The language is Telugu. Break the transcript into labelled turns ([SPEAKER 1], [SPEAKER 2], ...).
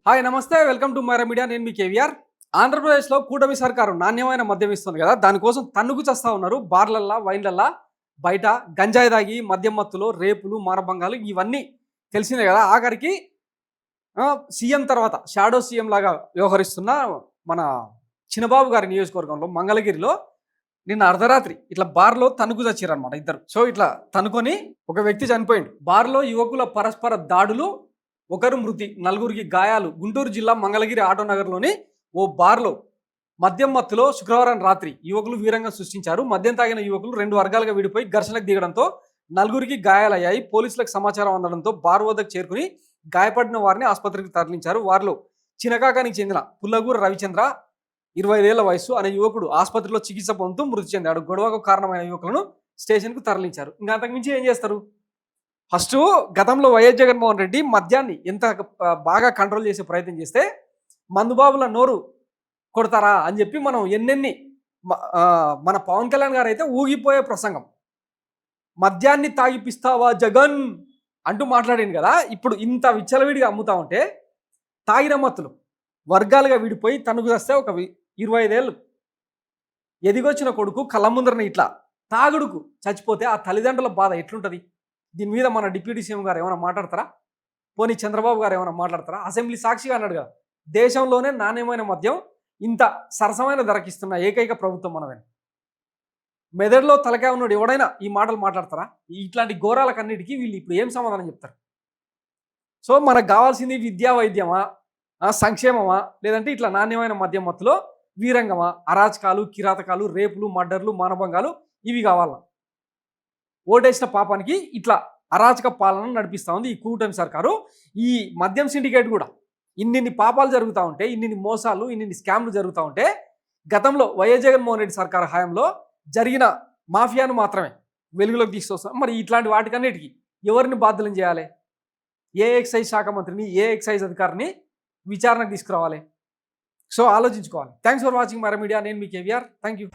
[SPEAKER 1] హాయ్ నమస్తే, వెల్కమ్ టు మైరా మీడియా. నేను మీ కేవీఆర్. ఆంధ్రప్రదేశ్లో కూటమి సర్కారు నాణ్యమైన మద్యం ఇస్తుంది కదా, దానికోసం తన్నుకు చేస్తూ ఉన్నారు. బార్లల్లా, వైన్లల్లా, బయట గంజాయి దాగి మద్యం మత్తులో రేపులు, మానభంగాలు ఇవన్నీ తెలిసిందే కదా. ఆఖరికి సీఎం తర్వాత షాడో సీఎం లాగా వ్యవహరిస్తున్న మన చిన్నబాబు గారి నియోజకవర్గంలో మంగళగిరిలో నిన్న అర్ధరాత్రి ఇట్లా బార్లో తణుకు చచ్చిరనమాట ఇద్దరు. సో ఇట్లా తనుకొని ఒక వ్యక్తి చనిపోయింది. బార్లో యువకుల పరస్పర దాడులు, ఒకరు మృతి, నలుగురికి గాయాలు. గుంటూరు జిల్లా మంగళగిరి ఆటోనగర్లోని ఓ బార్లో మద్యం మత్తులో శుక్రవారం రాత్రి యువకులు వీరంగం సృష్టించారు. మద్యం తాగిన యువకులు రెండు వర్గాలుగా విడిపోయి ఘర్షణకు దిగడంతో నలుగురికి గాయాలయ్యాయి. పోలీసులకు సమాచారం అందడంతో బార్ వద్దకు చేరుకుని గాయపడిన వారిని ఆసుపత్రికి తరలించారు. వారిలో చినకాకానికి చెందిన పుల్లగూర రవిచంద్ర 25 ఏళ్ల వయసు అనే యువకుడు ఆసుపత్రిలో చికిత్స పొందుతూ మృతి చెందాడు. గొడవకు కారణమైన యువకులను స్టేషన్కు తరలించారు. ఇంకా అంతకుమించి ఏం చేస్తారు? ఫస్ట్ గతంలో వైఎస్ జగన్మోహన్ రెడ్డి మద్యాన్ని ఎంత బాగా కంట్రోల్ చేసే ప్రయత్నం చేస్తే మందుబాబుల నోరు కొడతారా అని చెప్పి మనం ఎన్నెన్ని మన పవన్ కళ్యాణ్ గారు అయితే ఊగిపోయే ప్రసంగం, మద్యాన్ని తాగిపిస్తావా జగన్ అంటూ మాట్లాడింది కదా. ఇప్పుడు ఇంత విచ్చలవిడిగా అమ్ముతా ఉంటే తాగిన మత్తులు వర్గాలుగా విడిపోయి తనకు వస్తే ఒక 25 ఏళ్ళు ఎదిగొచ్చిన కొడుకు కళ్ళ ముందరని ఇట్లా తాగుడుకు చచ్చిపోతే ఆ తల్లిదండ్రుల బాధ ఎట్లుంటుంది? దీని మీద మన డిప్యూటీ సీఎం గారు ఏమైనా మాట్లాడతారా? పోనీ చంద్రబాబు గారు ఏమైనా మాట్లాడతారా? అసెంబ్లీ సాక్షిగా అన్నాడు కదా, దేశంలోనే నాణ్యమైన మద్యం ఇంత సరసమైన ధరకిస్తున్న ఏకైక ప్రభుత్వం మనమే. మెదడులో తలకాయ ఉన్నాడు ఎవడైనా ఈ మాటలు మాట్లాడతారా? ఇట్లాంటి ఘోరాలకన్నిటికీ వీళ్ళు ఇప్పుడు ఏం సమాధానం చెప్తారు? సో మనకు కావాల్సింది విద్యా వైద్యమా, సంక్షేమమా, లేదంటే ఇట్లా నాణ్యమైన మద్యం మత్తులో వీరంగమా? అరాచకాలు, కిరాతకాలు, రేపులు, మర్డర్లు, మానభంగాలు ఇవి కావాలా? ఓటేసిన పాపానికి ఇట్లా అరాచక పాలన నడిపిస్తూ ఉంది ఈ కూటమి సర్కారు. ఈ మద్యం సిండికేట్ కూడా ఇన్నిన్ని పాపాలు జరుగుతూ ఉంటే, ఇన్నిన్ని మోసాలు, ఇన్నిన్ని స్కామ్లు జరుగుతూ ఉంటే గతంలో వైఎస్ జగన్మోహన్ రెడ్డి సర్కారు హయాంలో జరిగిన మాఫియాను మాత్రమే వెలుగులోకి తీసుకొస్తాం. మరి ఇట్లాంటి వాటికన్నిటికీ ఎవరిని బాధ్యులను చేయాలి? ఏ ఎక్సైజ్ శాఖ మంత్రిని, ఏ ఎక్సైజ్ అధికారిని విచారణకు తీసుకురావాలి? సో ఆలోచించుకోవాలి. Thanks for watching Myra media. నేను మీ కేవీఆర్. Thank you.